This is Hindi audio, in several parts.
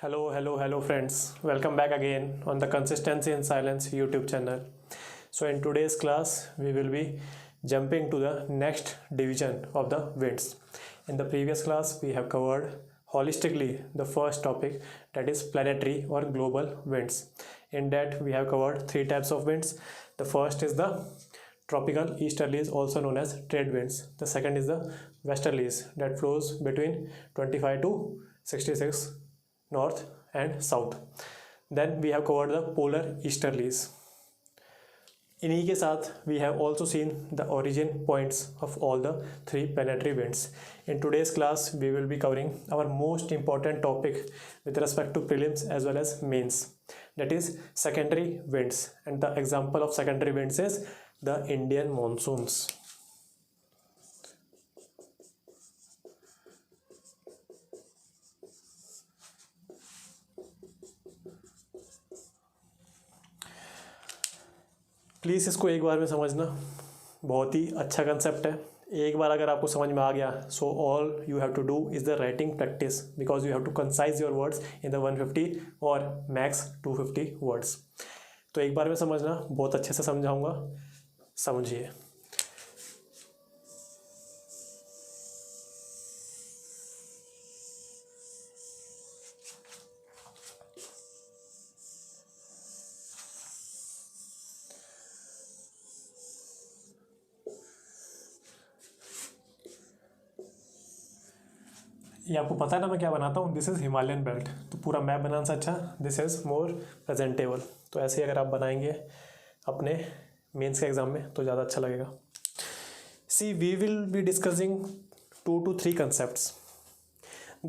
Hello, friends. Welcome back again on the Consistency in Silence YouTube channel. So, in today's class, we will be jumping to the next division of the winds. In the previous class, we have covered holistically the first topic, that is planetary or global winds. In that, we have covered three types of winds. The first is the tropical easterlies, also known as trade winds. The second is the westerlies, that flows between 25 to 66 north and south. Then we have covered the polar easterlies. इन्हीं के साथ we have also seen the origin points of all the three planetary winds. In today's class we will be covering our most important topic with respect to prelims as well as mains, that is secondary winds, and the example of secondary winds is the Indian monsoons. Please इसको एक बार में समझना, बहुत ही अच्छा कंसेप्ट है. एक बार अगर आपको समझ में आ गया, so all you have to do is the writing practice, because you have to concise your words in the 150 or max 250 words. तो एक बार में समझना, बहुत अच्छे से समझाऊंगा, समझिए. ये आपको पता है ना मैं क्या बनाता हूँ. This is Himalayan belt. तो पूरा मैप बनाने से अच्छा दिस इज़ मोर प्रेजेंटेबल. तो ऐसे ही अगर आप बनाएंगे अपने मेंस के एग्ज़ाम में तो ज़्यादा अच्छा लगेगा. So we will be discussing 2 to 3 concepts.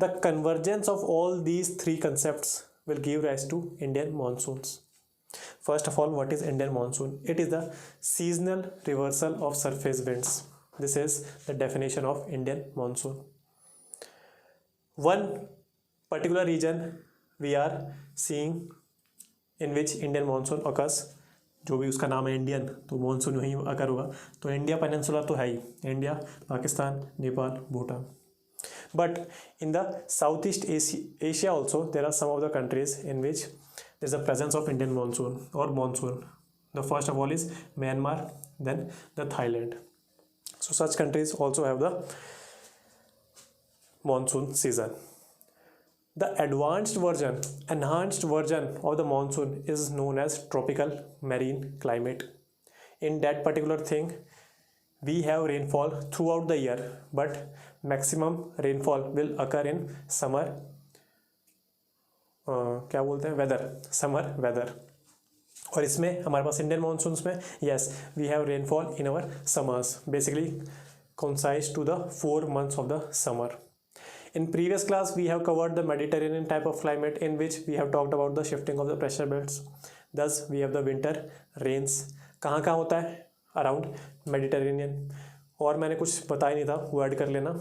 The convergence of all these 3 concepts will give rise to Indian monsoons. First of all, what is Indian monsoon? It is the seasonal reversal of surface winds. This is the definition of Indian monsoon. One particular region we are seeing in which Indian monsoon occurs, जो भी उसका नाम है इंडियन, तो मानसून वहीं अकर होगा. तो इंडिया पेनिनसुला तो है ही, India, Pakistan, Nepal, Bhutan. But in the south east Asia also there are some of the countries in which there is the presence of Indian monsoon और monsoon. The first of all is Myanmar, then the Thailand. So such countries also have the monsoon season. The enhanced version of the monsoon is known as tropical marine climate. In that particular thing, we have rainfall throughout the year, but maximum rainfall will occur in summer. क्या बोलते हैं, वेदर, समर वेदर. और इसमें हमारे पास इंडियन मानसून्स में yes we have rainfall in our summers, basically coincides to the 4 months of the summer. In previous class, we have covered the Mediterranean type of climate in which we have talked about the shifting of the pressure belts. Thus, we have the winter rains. कहाँ कहाँ होता है? Around Mediterranean. और मैंने कुछ बताया नहीं था, वो ऐड कर लेना.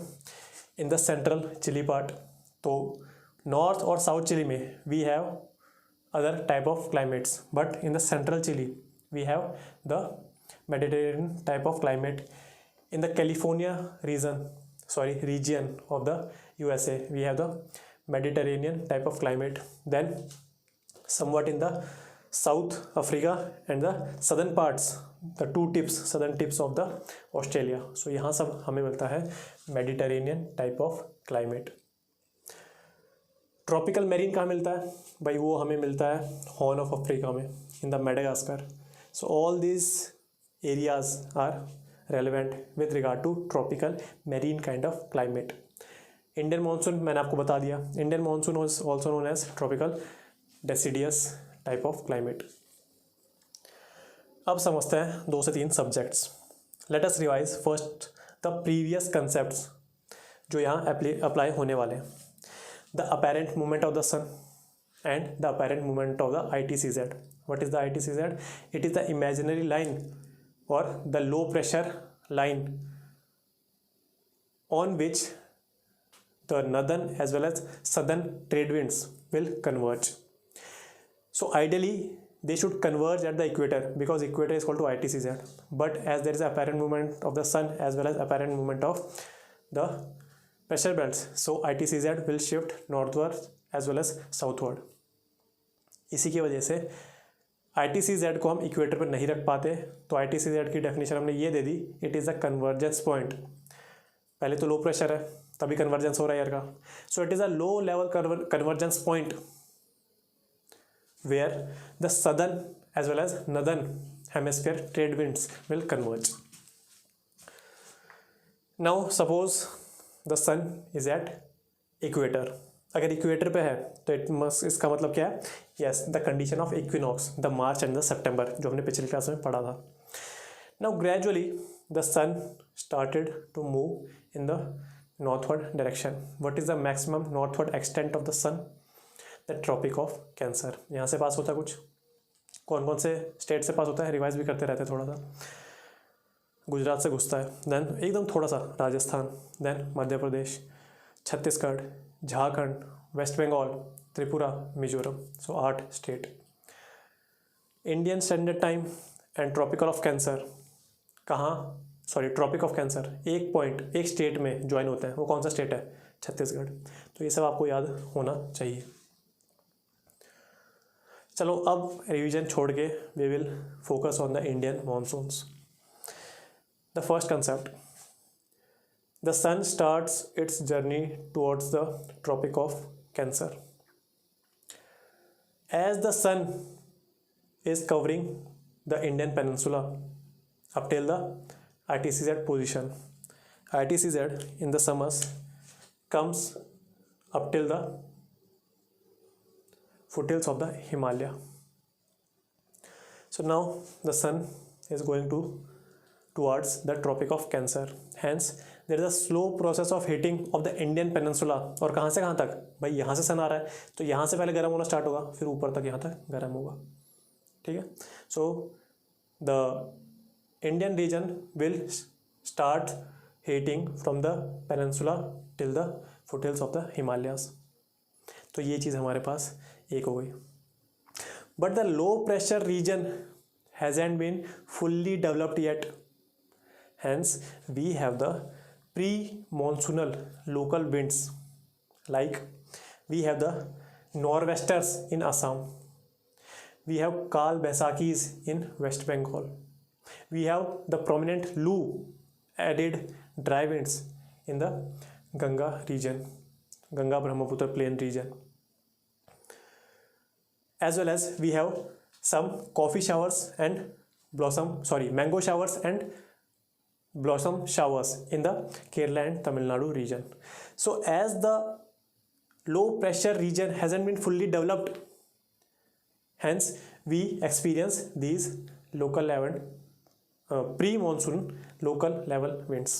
In the central Chile part, तो north और south Chile में we have other type of climates, but in the central Chile we have the Mediterranean type of climate. In the California region of the USA, we have the Mediterranean type of climate. Then somewhat in the South Africa and the southern parts, the southern tips of the Australia. So यहाँ सब हमें मिलता है Mediterranean type of climate. Tropical marine कहाँ मिलता है भाई? वो हमें मिलता है हॉर्न ऑफ अफ्रीका में, in the Madagascar. So all these areas are relevant with regard to tropical marine kind of climate. Indian monsoon मैंने आपको बता दिया. Indian monsoon was also known as tropical deciduous type of climate. अब समझते हैं 2 से 3 subjects. Let us revise first the previous concepts जो यहाँ अप्लाई होने वाले हैं. The apparent movement of the sun and the apparent movement of the ITCZ. What is the ITCZ? It is the imaginary line or the low pressure line on which the northern as well as southern trade winds will converge. So ideally they should converge at the equator, because equator is called to ITCZ. But as there is apparent movement of the sun as well as apparent movement of the pressure belts, so ITCZ will shift northwards as well as southward. इसी की वजह से ITCZ को हम इक्वेटर पर नहीं रख पाते, तो ITCZ की डेफिनेशन हमने ये दे दी, it is a convergence point. पहले तो लो प्रेशर है तभी कन्वर्जेंस हो रहा है एयर का, so it is a low level convergence point where the southern as well as northern hemisphere trade winds will converge. Now suppose the sun is at equator. अगर इक्वेटर पे है तो इसका मतलब क्या है, yes the condition of equinox, the March and the September, जो हमने पिछली क्लास में पढ़ा था। Now gradually the sun started to move in the northward direction. What is the maximum northward extent of the sun? The Tropic of Cancer. यहाँ से पास होता है कुछ, कौन कौन से स्टेट से पास होता है, रिवाइज भी करते रहते हैं थोड़ा सा। गुजरात से घुसता है, देन एकदम थोड़ा सा Rajasthan, then Madhya Pradesh, Chhattisgarh, Jharkhand, West Bengal, Tripura, Mizoram, so 8 state. Indian Standard Time and tropical of Cancer कहाँ, सॉरी ट्रॉपिक ऑफ कैंसर एक पॉइंट एक स्टेट में ज्वाइन होते हैं, वो कौन सा स्टेट है? छत्तीसगढ़। तो ये सब आपको याद होना चाहिए। चलो अब रिवीजन छोड़ के we will focus on the Indian monsoons. The first concept, the sun starts its journey towards the tropic of cancer. As the sun is covering the Indian peninsula up till the ITCZ position, ITCZ in the summers comes up till the foothills of the Himalaya. So now the sun is going towards the tropic of cancer, hence there is a slow process of heating of the Indian peninsula। और कहाँ से कहाँ तक भाई, यहाँ से सन आ रहा है तो यहाँ से पहले गर्म होना स्टार्ट होगा, फिर ऊपर तक यहाँ तक गर्म होगा, ठीक है। So the Indian region will start heating from the peninsula till the foothills of the Himalayas. तो ये चीज़ हमारे पास एक हो गई। But the low pressure region hasn't been fully developed yet, hence we have the pre-monsoonal local winds, like we have the nor'westers in Assam, we have Kal Baisakis in West Bengal, we have the prominent Lu added dry winds in the Ganga region, Ganga Brahmaputra plain region, as well as we have some coffee showers and mango showers and blossom showers in the Kerala and Tamil Nadu region. So as the low pressure region hasn't been fully developed, hence we experience these local level pre-monsoon local level winds।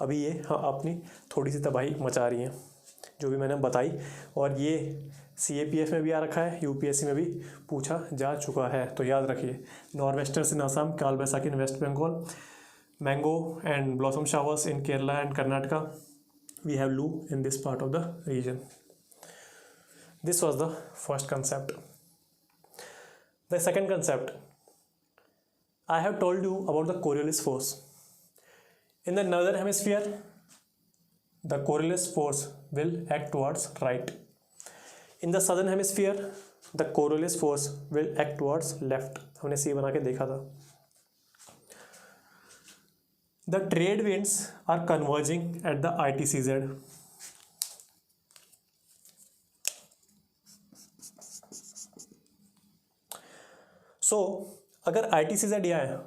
अभी ये अपनी थोड़ी सी तबाही मचा रही हैं जो भी मैंने बताई, और ये CAPF में भी आ रखा है, UPSC में भी पूछा जा चुका है, तो याद रखिए। नॉर्वेस्टर्स in Assam, Kal Baisakhi in West Bengal, mango and blossom showers in Kerala and Karnataka, we have Lu in this part of the region. This was the first concept. The second concept, I have told you about the Coriolis force. In the northern hemisphere, the Coriolis force will act towards right. In the southern hemisphere, the Coriolis force will act towards left. हमने C बना के देखा था। The trade winds are converging at the ITCZ. So अगर ITCZ यहाँ है,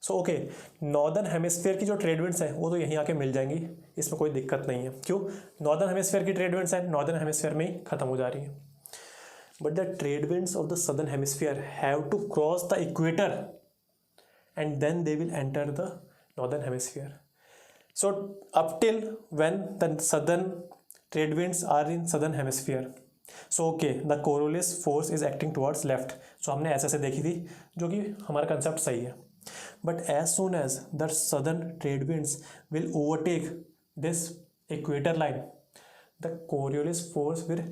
सो ओके, नॉर्दर्न हेमिस्फीयर की जो ट्रेड विंड्स हैं वो तो यहीं आके मिल जाएंगी, इसमें कोई दिक्कत नहीं है। क्यों? नॉर्दर्न हेमिस्फीयर की ट्रेड विंड्स हैं नॉर्दर्न हेमिस्फीयर में ही खत्म हो जा रही हैं। But the trade winds of the southern hemisphere have to cross the equator and then they will enter the northern hemisphere. So up till when the southern trade winds are in southern hemisphere, so okay, the Coriolis force is acting towards left. So हमने ऐसे देखी थी, जो कि हमारा कंसेप्ट सही है। But as soon as the southern trade winds will overtake this equator line, the Coriolis force will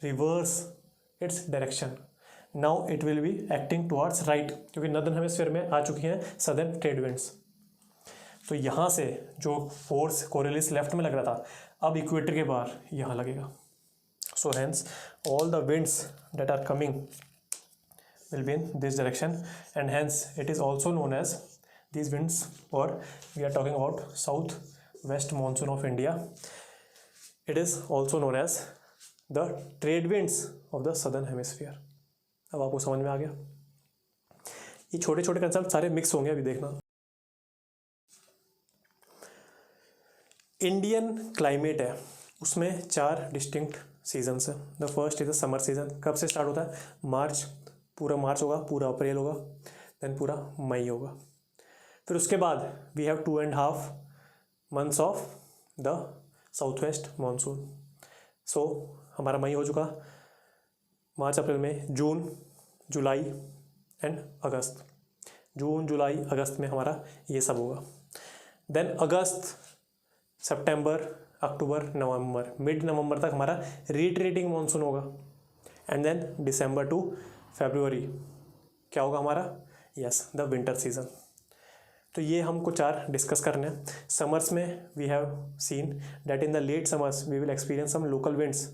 reverse its direction. Now it will be acting towards right, क्योंकि northern hemisphere में आ चुकी हैं southern trade winds। तो यहाँ से जो फोर्स कोरियलिस लेफ्ट में लग रहा था, अब इक्वेटर के बाहर यहाँ लगेगा। So hence all the winds that are coming will be in this direction, and hence it is also known as these winds, or we are talking about south west monsoon of India. It is also known as the trade winds of the southern hemisphere. अब आपको समझ में आ गया. ये छोटे छोटे कंसेप्ट सारे मिक्स होंगे, अभी देखना. इंडियन क्लाइमेट है, उसमें 4 डिस्टिंक्ट सीजन्स है. The first is the summer season. कब से स्टार्ट होता है? मार्च, पूरा मार्च होगा, पूरा अप्रैल होगा, देन पूरा मई होगा. फिर उसके बाद we have 2.5 months of the south west monsoon. So हमारा मई हो चुका, मार्च अप्रैल में जून जुलाई एंड अगस्त. जून जुलाई अगस्त में हमारा ये सब होगा. देन अगस्त सितंबर अक्टूबर नवंबर, मिड नवंबर तक हमारा रिट्रीटिंग मानसून होगा. And then December to February क्या होगा हमारा? Yes, the winter season. तो ये हमको 4 डिस्कस करने हैं. समर्स में we have seen that in the late summers we will experience some local winds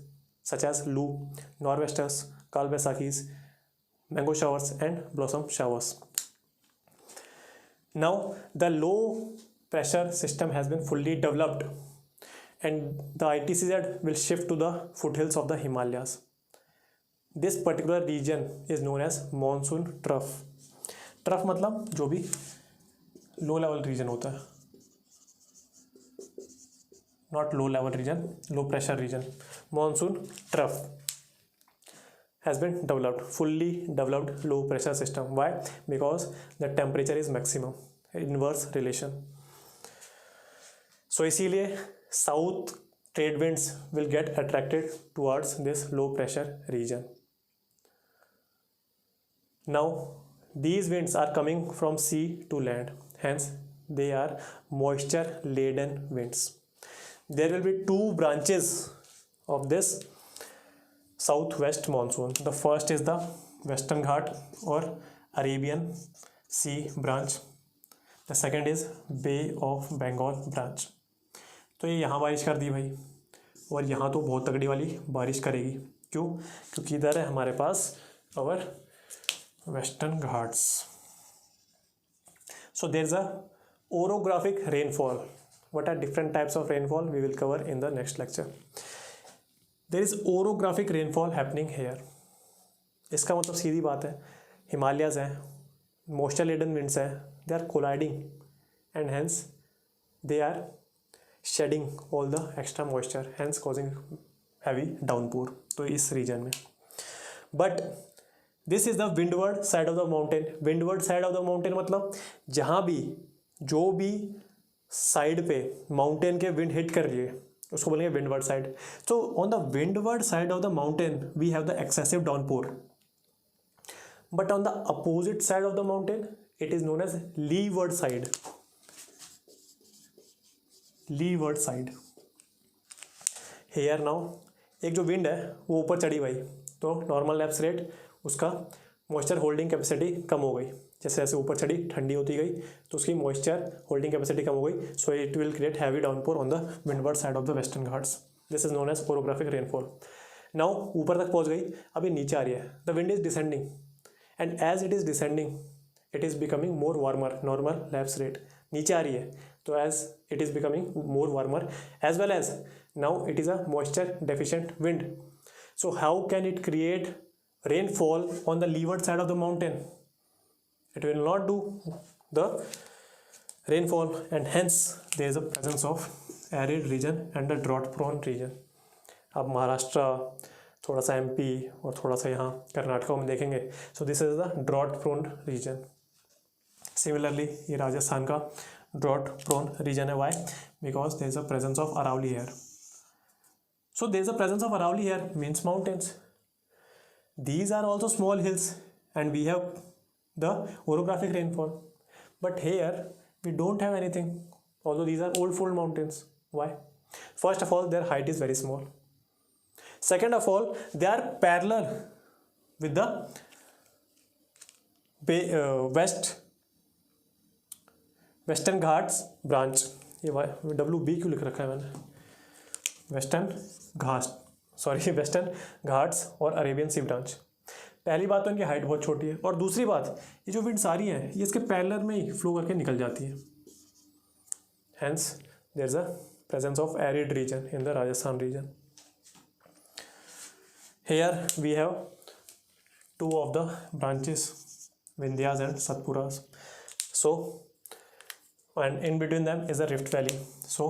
such as loo, nor'westers, Kal Baisakhis, mango showers and blossom showers. Now the low pressure system has been fully developed and the ITCZ will shift to the foothills of the Himalayas. This particular region is known as monsoon trough. Trough मतलब जो भी low level region होता है, not low level region, low pressure region. Monsoon trough has been developed, fully developed low pressure system. Why? Because the temperature is maximum, inverse relation. So इसीलिए south trade winds will get attracted towards this low pressure region. Now these winds are coming from sea to land, hence they are moisture laden winds. There will be 2 branches of this south west monsoon. The first is the western ghat और Arabian sea branch. The second is bay of Bengal branch. तो ये यहाँ बारिश कर दी भाई, और यहाँ तो बहुत तगड़ी वाली बारिश करेगी. क्यों? क्योंकि इधर है हमारे पास our western ghats. So there is a orographic rainfall. What are different types of rainfall we will cover in the next lecture. There is orographic rainfall happening here. इसका मतलब सीधी बात है, हिमालयाज हैं, मॉइस्चर लेडन विंड्स हैं, they are colliding and hence they are shedding all the extra moisture, hence causing heavy downpour. तो इस रीजन में, but this is the windward side of the mountain. windward side of the mountain मतलब जहाँ भी जो भी साइड पे माउंटेन के विंड हिट कर रही है उसको बोलेंगे विंडवर्ड साइड. तो on the windward side of the mountain we have the excessive downpour, but on the opposite side of the mountain it is known as leeward side. Leeward side. Here now एक जो विंड है वो ऊपर चढ़ी भाई, तो नॉर्मल लैप्स रेट उसका मॉइस्चर होल्डिंग कैपेसिटी कम हो गई. जैसे जैसे ऊपर चढ़ी ठंडी होती गई तो उसकी मॉइस्चर होल्डिंग कैपेसिटी कम हो गई. So it will create heavy downpour on the windward side of the Western Ghats. This is known as orographic rainfall. Now ऊपर तक पहुंच गई, अभी नीचे आ रही है. The wind is descending and as it is descending it is becoming more warmer. Normal lapse rate नीचे आ रही है, तो as it is becoming more warmer, as well as now it is a moisture deficient wind. So how can it create rainfall on the leeward side of the mountain? It will not do the rainfall, and hence there is a presence of arid region and the drought prone region. अब महाराष्ट्र, थोड़ा सा MP और थोड़ा सा यहाँ कर्नाटका में देखेंगे. So this is the drought prone region. Similarly ये राजस्थान का drought prone region है. Why? Because there is a presence of Aravalli here. So there is a presence of Aravalli here means mountains. These are also small hills and we have the orographic rainfall. But here we don't have anything, although these are old fold mountains. Why? First of all, their height is very small. Second of all, they are parallel with the western Ghats branch. ये WB क्यों लिख रखा है मैंने? वेस्टर्न घाट सॉरी वेस्टर्न घाट्स और अरेबियन सी ब्रांच। पहली बात तो इनकी हाइट बहुत छोटी है, और दूसरी बात ये जो विंड्स आ रही हैं ये इसके पैरेलल में ही फ्लो करके निकल जाती है। Hence there is a presence of arid region in the Rajasthan region. Here we have two of the branches, Vindhyas and Satpuras. So, and in between them is the Rift Valley. So,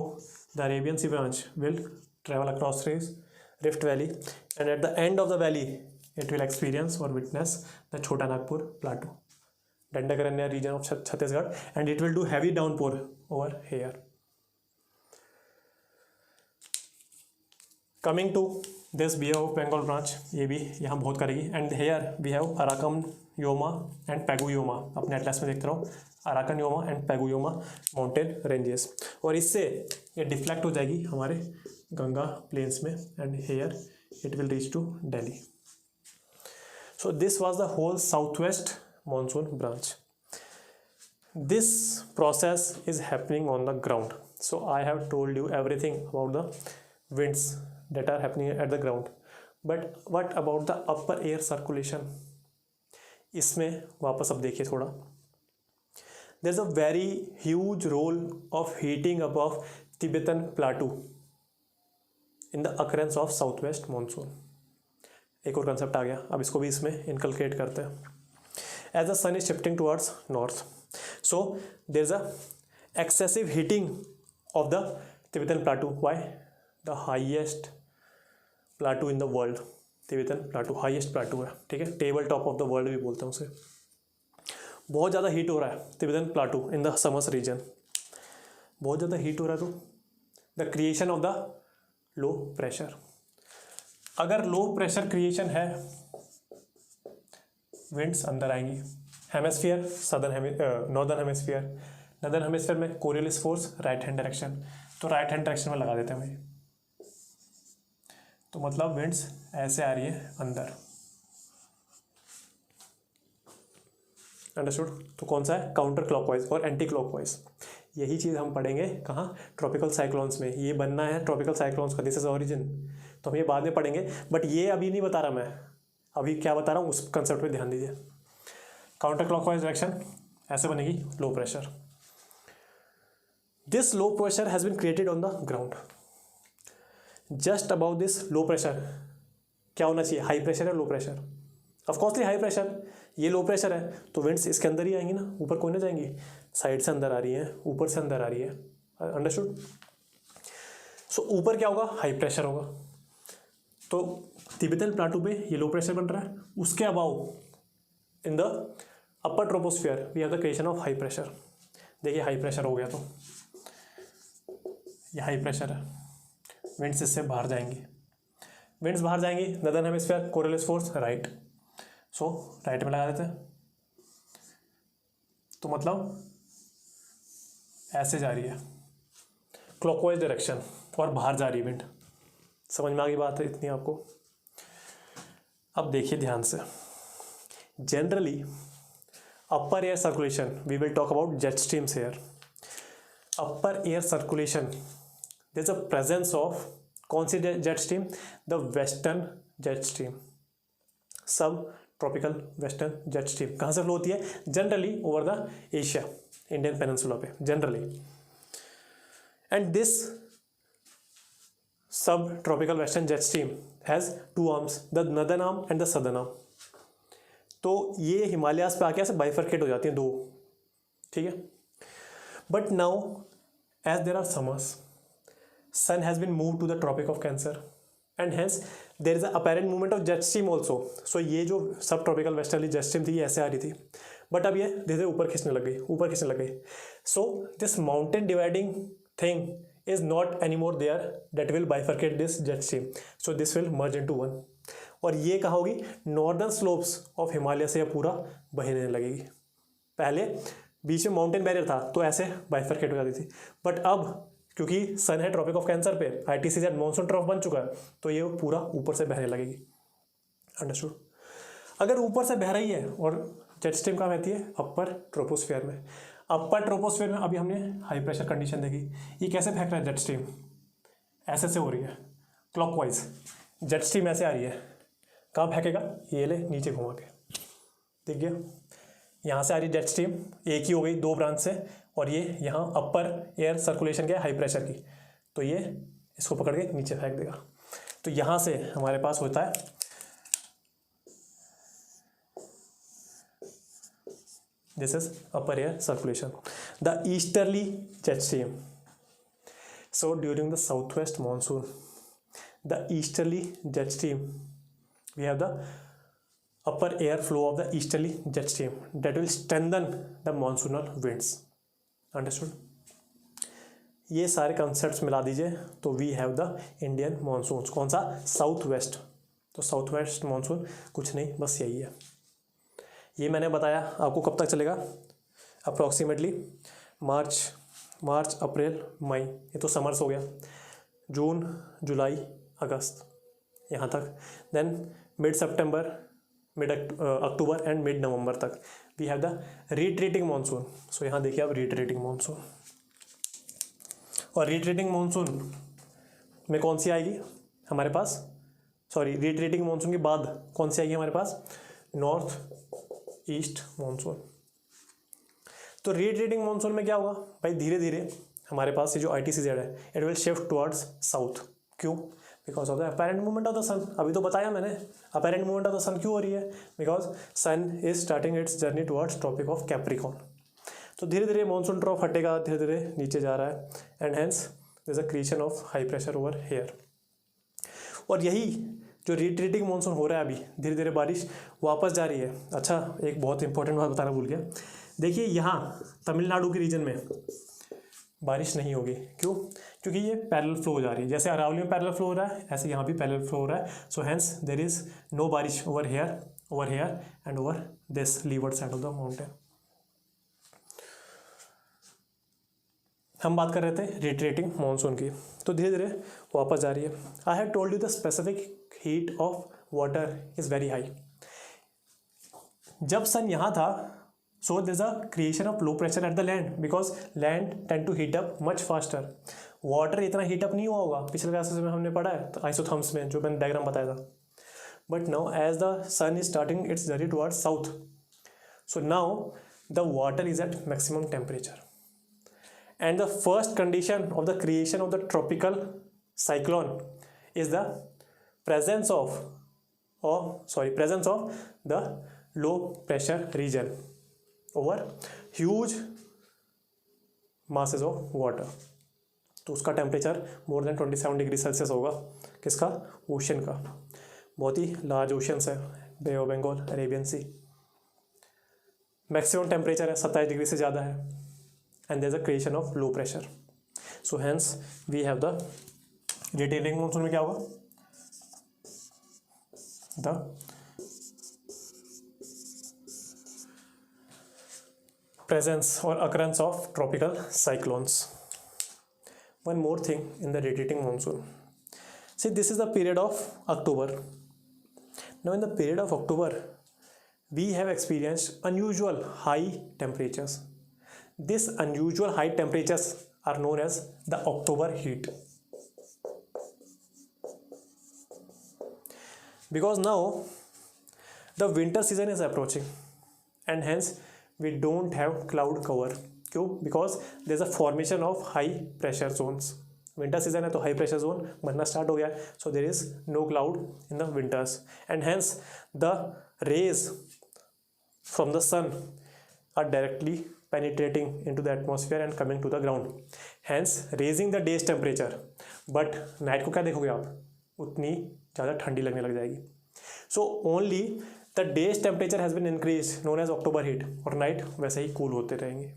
the Arabian Sea branch will travel across this Rift Valley, and at the end of the valley, it will experience or witness the Chota Nagpur Plateau, Dandakaranya region of Chhattisgarh, and it will do heavy downpour over here. Coming to this bay of Bengal branch, ये भी यहाँ बहुत करेगी। And here we have Arakan Yoma and Pegu Yoma, अपने एटलस में देखते रहो, Arakan Yoma and Pegu Yoma mountain ranges, और इससे ये डिफ्लेक्ट हो जाएगी हमारे गंगा प्लेन्स में, and here it will reach to Delhi. So this was the whole south west monsoon branch. This process is happening on the ground. So I have told you everything about the winds that are happening at the ground, but what about the upper air circulation? इसमें वापस अब देखिए थोड़ा, there is a very huge role of heating up of Tibetan plateau in the occurrence of southwest monsoon। एक और कंसेप्ट आ गया, अब इसको भी इसमें इनकलकेट करते हैं। as the sun is shifting towards north, so there is a excessive heating of the Tibetan plateau। why? the highest plateau in the world, Tibetan plateau highest plateau है, ठीक है, table top of the world भी बोलते हैं उसे। बहुत ज़्यादा हीट हो रहा है Tibetan plateau in the summers region, बहुत ज़्यादा हीट हो रहा है, तो the creation of the low pressure. अगर लो प्रेशर क्रिएशन है, विंड्स अंदर आएंगी। Hemisphere northern hemisphere, northern hemisphere में Coriolis force right hand direction, तो राइट हैंड डायरेक्शन में लगा देते हैं भाई, तो मतलब विंड्स ऐसे आ रही है अंदर। अंडरस्टूड? तो कौन सा है? काउंटर क्लॉकवाइज और एंटी क्लॉकवाइज। यही चीज़ हम पढ़ेंगे कहाँ? ट्रॉपिकल साइक्लोन्स में। ये बनना है ट्रॉपिकल साइक्लोन्स का, दिस इज ओरिजिन, तो हम ये बाद में पढ़ेंगे, बट ये अभी नहीं बता रहा मैं, अभी क्या बता रहा हूँ उस कंसेप्ट पे ध्यान दीजिए। काउंटर क्लॉकवाइज डायरेक्शन ऐसे बनेगी, low pressure. This low pressure has been created on the ground. Just about this low pressure क्या होना चाहिए? हाई प्रेशर है, low pressure, of coursely high pressure. ये लो प्रेशर है तो विंड्स इसके अंदर ही आएंगी ना, ऊपर कोई ना जाएंगी, साइड से अंदर आ रही है, ऊपर से अंदर आ रही है। अंडरस्टूड? सो ऊपर क्या होगा? हाई प्रेशर होगा। तो तिब्बतन प्लाटू पे ये लो प्रेशर बन रहा है, उसके above in the upper troposphere we have the creation of high pressure. देखिए हाई प्रेशर हो गया, तो ये हाई प्रेशर है, विंड्स इससे बाहर जाएंगी, विंड्स बाहर जाएंगी, northern hemisphere Coriolis force right, सो राइट में लगा देते हैं, तो मतलब ऐसे जा रही है क्लॉकवाइज डायरेक्शन और बाहर जा रही है विंड। समझ में आ गई बात है इतनी आपको? अब देखिए ध्यान से, generally upper air circulation, we will talk about jet streams here. Upper air circulation there is a presence of कौन सी jet stream? The western jet stream, sub tropical western jet stream. कहाँ से फ्लो होती है? Generally over the Asia, Indian peninsula पे generally. And this sub tropical western jet stream has two arms, the northern arm and the southern arm. तो ये हिमालयास पे आके ऐसे बाइफरकेट हो जाती हैं दो, ठीक है। But now as there are summers, sun has been moved to the tropic of Cancer and hence there is a apparent movement of jet stream also। so ये जो सब ट्रॉपिकल वेस्टर्ली जेट स्ट्रीम थी ये ऐसे आ रही थी, बट अब ये धीरे धीरे ऊपर खींचने लग गई, ऊपर खींचने लग गई। So this mountain dividing thing is not any more there that will bifurcate this jet stream, so this will merge into one. और ये कहाँ होगी? नॉर्दर्न स्लोप्स ऑफ हिमालय से ये पूरा बहने लगेगी। पहले बीच में माउंटेन बैरियर था तो ऐसे बाइफरकेट हो जाती थी, बट अब क्योंकि सन है ट्रॉपिक ऑफ कैंसर पे, ITCZ मॉनसून ट्रफ बन चुका है, तो ये पूरा ऊपर से बहने लगेगी। अंडरस्टूड? अगर ऊपर से बह रही है और जेट स्ट्रीम कहाँ बहती है? अपर ट्रोपोस्फियर में। अपर ट्रोपोस्फियर में अभी हमने हाई प्रेशर कंडीशन देखी, ये कैसे फेंक रहा है जेट स्ट्रीम? ऐसे से हो रही है क्लॉकवाइज, जेट स्ट्रीम ऐसे आ रही है, कहाँ फेंकेगा, ये ले नीचे घुमा के, दिख गया, यहाँ से आ रही जेट स्ट्रीम, एक ही हो गई दो ब्रांच से, और ये यहाँ अपर एयर सर्कुलेशन के हाई प्रेशर की, तो ये इसको पकड़ के नीचे फेंक देगा। तो यहाँ से हमारे पास होता है this is upper air circulation, the easterly jet stream. So during the south west monsoon, the easterly jet stream, we have the upper air flow of the easterly jet stream that will strengthen the monsoonal winds. Understood? ये सारे कंसेप्ट्स मिला दीजिए तो we have the Indian monsoon. कौन सा? South west. तो साउथ वेस्ट मानसून कुछ नहीं, बस यही है। ये मैंने बताया आपको कब तक चलेगा, अप्रॉक्सीमेटली मार्च अप्रैल मई, ये तो समर्स हो गया, जून जुलाई अगस्त यहाँ तक। Then mid September, mid October and mid November तक we have the retreating monsoon. So यहाँ देखिए आप रिट्रीटिंग मानसून, और रिट्रीटिंग मानसून में कौन सी आएगी हमारे पास, सॉरी रिट्रीटिंग मानसून के बाद कौन सी आएगी हमारे पास, नॉर्थ ईस्ट मानसून। तो रिट्रीटिंग मानसून में क्या होगा भाई, धीरे धीरे हमारे पास ये जो ITCZ है it will shift towards south. क्यों? Because of the apparent movement of the sun. अभी तो बताया मैंने apparent movement of the sun क्यों हो रही है, because sun is starting its journey towards tropic of Capricorn. तो धीरे धीरे मानसून ट्रॉफ हटेगा, धीरे धीरे नीचे जा रहा है, and hence there is a creation of high pressure over here. और यही जो रिट्रीटिंग मानसून हो रहा है अभी, धीरे धीरे बारिश वापस जा रही है। अच्छा, एक बहुत इंपॉर्टेंट बात बताना भूल गया, देखिए यहाँ तमिलनाडु के रीजन में बारिश नहीं होगी। क्यों? क्योंकि ये पैरेलल फ्लो हो जा रही है, जैसे अरावली में पैरेलल फ्लो हो रहा है ऐसे यहाँ भी पैरेलल फ्लो हो रहा है। So hence there is no बारिश over here and over this leeward side of the mountain. हम बात कर रहे थे रिट्रीटिंग मानसून की, तो धीरे धीरे वापस जा रही है। आई have told you the specific heat of water is very high. जब सन यहाँ था, so there's a creation of low pressure at the land because land tend to heat up much faster. Water इतना हीट अप नहीं हुआ होगा, पिछले क्लासेस में हमने पढ़ा है तो आइसोथर्म्स में जो मैंने डायग्राम बताया था। But now as the sun is starting its journey towards south, so now the water is at maximum temperature, and the first condition of the creation of the tropical cyclone is the presence of the low pressure region over huge masses of water। तो उसका temperature more than 27 degree Celsius होगा। किसका? ओशन का। बहुत ही लार्ज ओशंस है, bay of Bengal, Arabian sea. Maximum temperature है 27 डिग्री से ज़्यादा है, and there is a creation of low pressure. So hence we have the retreating monsoon में क्या होगा, the presence or occurrence of tropical cyclones. One more thing in the retreating monsoon. See, this is the period of October. Now in the period of October, we have experienced unusual high temperatures. These unusual high temperatures are known as the October heat. Because now the winter season is approaching, and hence we don't have cloud cover. क्यों? Because there is a formation of high pressure zones. Winter season है तो हाई प्रेशर जोन बनना स्टार्ट हो गया, so there is no cloud in the winters, and hence the rays from the sun are directly penetrating into the atmosphere and coming to the ground, hence raising the day's temperature. But night को क्या देखोगे आप, उतनी ज़्यादा ठंडी लगने लग जाएगी. So only the day's temperature has been increased, known as October heat, और नाइट वैसे ही कूल होते रहेंगे.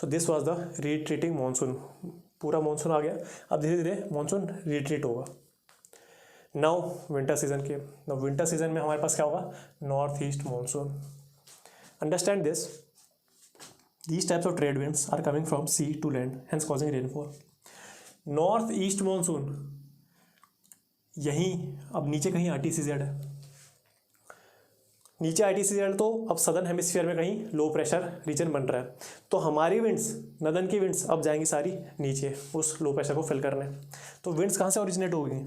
So this was the retreating monsoon. पूरा मानसून आ गया, अब धीरे धीरे मानसून रिट्रीट होगा. नाउ विंटर सीजन के, नाउ विंटर सीजन में हमारे पास क्या होगा, north east monsoon. Understand this, these types of trade winds are coming from sea to land, hence causing rainfall. North east monsoon, यहीं अब नीचे कहीं RTCZ है, नीचे RTCZ तो अब सदर्न हेमिस्फीयर में कहीं लो प्रेशर रीजन बन रहा है, तो हमारी विंड्स, नदन की विंड्स अब जाएंगी सारी नीचे उस लो प्रेशर को फिल करने. तो विंड्स कहाँ से ओरिजिनेट होगी,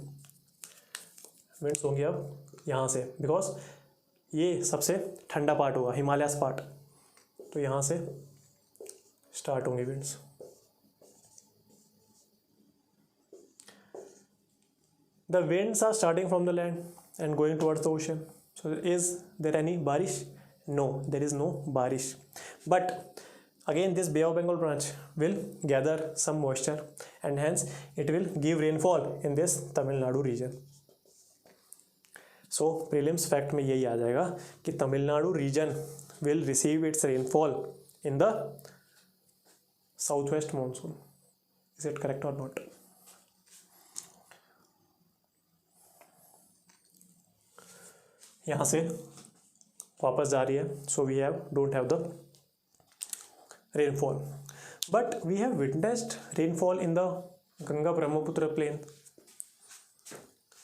विंड्स होंगे अब यहाँ से, बिकॉज ये सबसे ठंडा पार्ट होगा, हिमालयस पार्ट, तो यहाँ से स्टार्ट होंगे winds. The winds are starting from the land and going towards the ocean. So is there any barish? No, there is no barish. But again, this Bay of Bengal branch will gather some moisture and hence it will give rainfall in this Tamil Nadu region. So prelims fact में यही आ जाएगा कि Tamil Nadu region will receive its rainfall in the southwest monsoon. Is it correct or not? यहाँ से वापस जा रही है, so we have don't have the rainfall, but we have witnessed rainfall in the Ganga Brahmaputra plain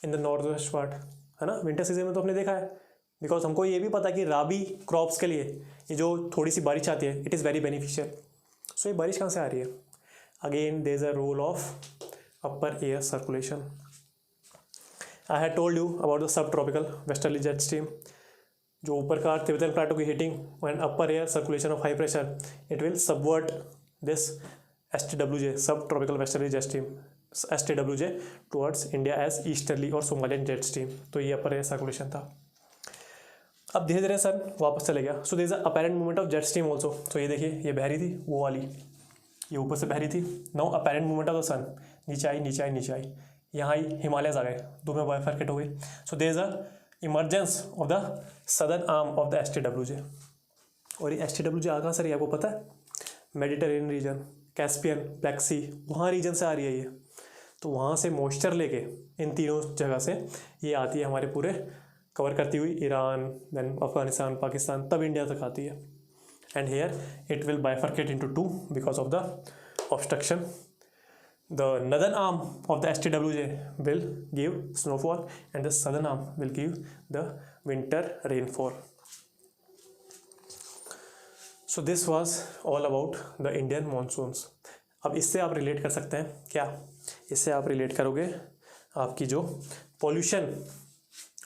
in the north west part, है ना। विंटर सीजन में तो हमने देखा है, बिकॉज हमको ये भी पता है कि राबी क्रॉप्स के लिए ये जो थोड़ी सी बारिश आती है it is very beneficial. So ये बारिश कहाँ से आ रही है? Again there is a role of upper air circulation. I had told you about the subtropical westerly jet stream, जो ऊपर का तिब्बतन प्लेटो की heating and upper air circulation of high pressure it will subvert this STWJ sub tropical westerly jet stream STWJ towards India as easterly और सोमालियन जेट स्ट्रीम। तो ये अपर एयर सर्कुलेशन था। अब धीरे धीरे सन वापस चले गया। So there is a apparent movement of jet stream also. तो ये देखिए ये बह रही थी वो वाली, ये ऊपर से बह रही थी। Now apparent movement of the sun, नीचे आई नीचे आई नीचे आई, यहाँ ही हिमालयस आ गए, दो में बाइफरकेट हो गई। So there is a emergence of the southern arm of the STWJ। और ये STWJ आ कहाँ से रही है आपको पता है? मेडिटेरेनियन रीजन, कैस्पियन, ब्लैक सी, वहाँ रीजन से आ रही है ये। तो वहाँ से मॉइस्चर लेके इन तीनों जगह से ये आती है हमारे पूरे कवर करती हुई ईरान, देन अफगानिस्तान, पाकिस्तान, तब इंडिया तक आती है। And here it will bifurcate into two because of the obstruction. The northern arm of the STWJ will give snowfall and the southern arm will give the winter rainfall. So this was all about the Indian monsoons. अब इससे आप रिलेट कर सकते हैं क्या? इससे आप रिलेट करोगे आपकी जो pollution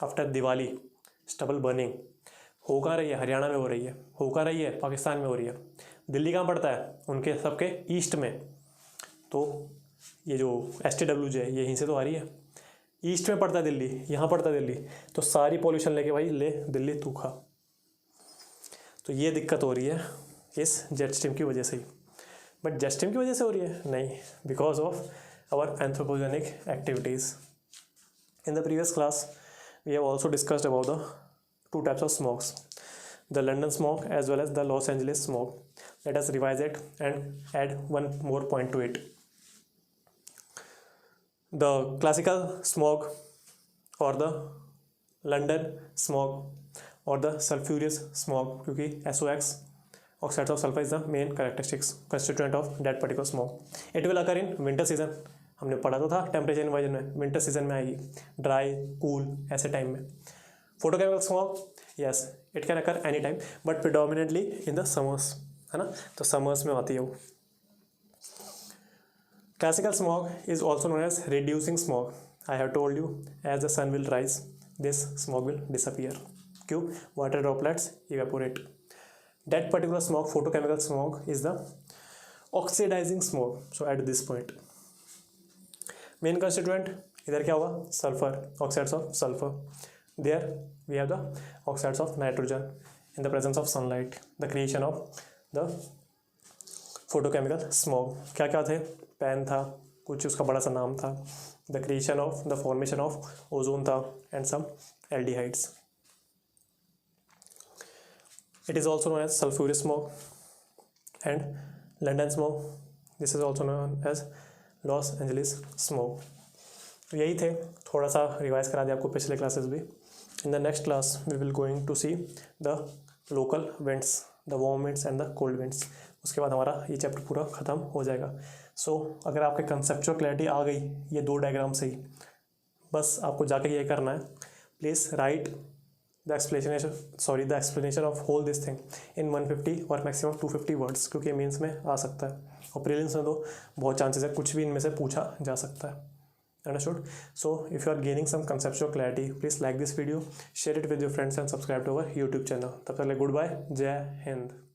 after Diwali, stubble burning हो कहाँ रही है? हरियाणा में हो रही है। हो कहाँ रही है? पाकिस्तान में हो रही है। दिल्ली कहाँ पड़ता है? उनके सबके ईस्ट में। तो ये जो STWJ है ये यहीं से तो आ रही है, ईस्ट में पड़ता है दिल्ली, यहाँ पड़ता है दिल्ली। तो सारी पॉल्यूशन लेके भाई ले दिल्ली तू खा। तो ये दिक्कत हो रही है इस जेट स्ट्रीम की वजह से ही। बट जेट स्ट्रीम की वजह से हो रही है? नहीं, because of our anthropogenic activities. In the previous class we have also discussed about the two types of smokes, the London smoke as well as the Los Angeles smoke. Let us revise it and add one more point to it. The classical smog or the London smog or the sulfurous smog, क्योंकि SOx oxides of sulfur is the main characteristics constituent of that particular smog. It will occur in winter season. हमने पढ़ा तो था टेम्परेचर इन्वर्जन में, विंटर सीजन में आएगी, ड्राई कूल ऐसे टाइम में. Photochemical smog, yes it can occur any time but predominantly in the summers, है ना, तो समर्स में आती है वो. Classical smog is also known as reducing smog. I have told you as the sun will rise this smog will disappear. क्यों? Water droplets evaporate. That particular smog, photochemical smog, is the oxidising smog. So at this point main constituent इधर क्या होगा? Sulphur, oxides of sulphur. There we have the oxides of nitrogen in the presence of sunlight, the creation of the photochemical smog. क्या क्या थे? पैन था, कुछ उसका बड़ा सा नाम था, the creation of the formation of ozone था and some aldehydes. It is also known as sulphuric smog and London smog. This is also known as Los Angeles smog. तो यही थे, थोड़ा सा रिवाइज करा दिया आपको पिछले क्लासेस भी. In the next class we will going to see the local winds, the warm winds and the cold winds. उसके बाद हमारा ये चैप्टर पूरा ख़त्म हो जाएगा. सो अगर आपके कंसेप्चुअल क्लैरिटी आ गई ये दो डायग्राम से ही, बस आपको जाके ये करना है, please write the explanation of whole this thing in 150 और मैक्सिमम 250 वर्ड्स, क्योंकि मीन्स में आ सकता है और प्रीलिम्स में तो बहुत चांसेस है कुछ भी इनमें से पूछा जा सकता है. Understood? So if you are gaining some conceptual clarity, please like this video, share it with your friends and subscribe to our YouTube channel. तब तक के लिए गुड बाय, जय हिंद.